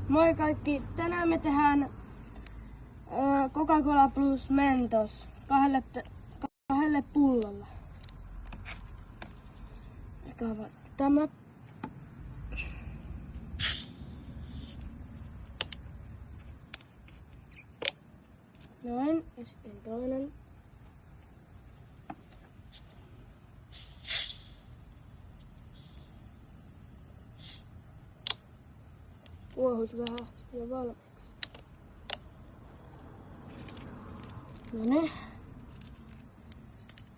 Moi kaikki! Tänään me tehdään Coca-Cola plus Mentos kahdelle pullolla. Tämä. Noin, ja sitten toinen. Kuohus vähän jo valmiiksi. No niin.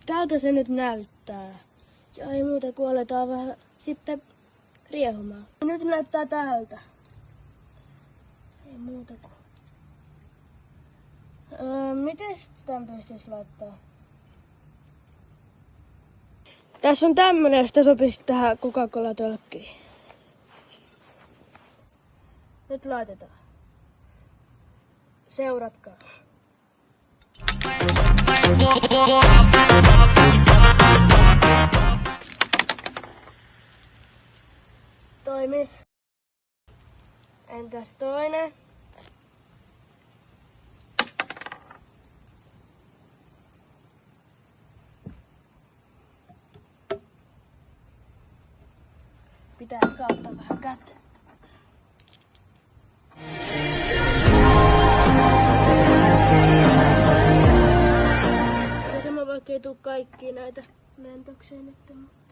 Tältä se nyt näyttää. Ja ei muuta kuin aletaan vähän sitten riehumaan. Nyt näyttää tältä. Ei muuta kuin. Miten tämän pystyisi laittaa? Tässä on tämmönen, ja sitä sopisi tähän Coca-Cola-tölkkiin. Nyt laitetaan. Seuratkaa. Toimis. Entäs toinen? Pitää kautta vähän käteen. Ja sama vaikka ei tuu kaikkia näitä mentoksia nyt, mutta...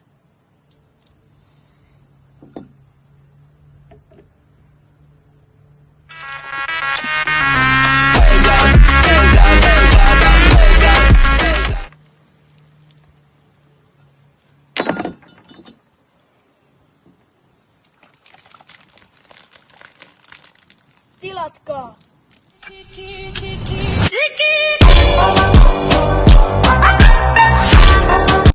Tilatkaa!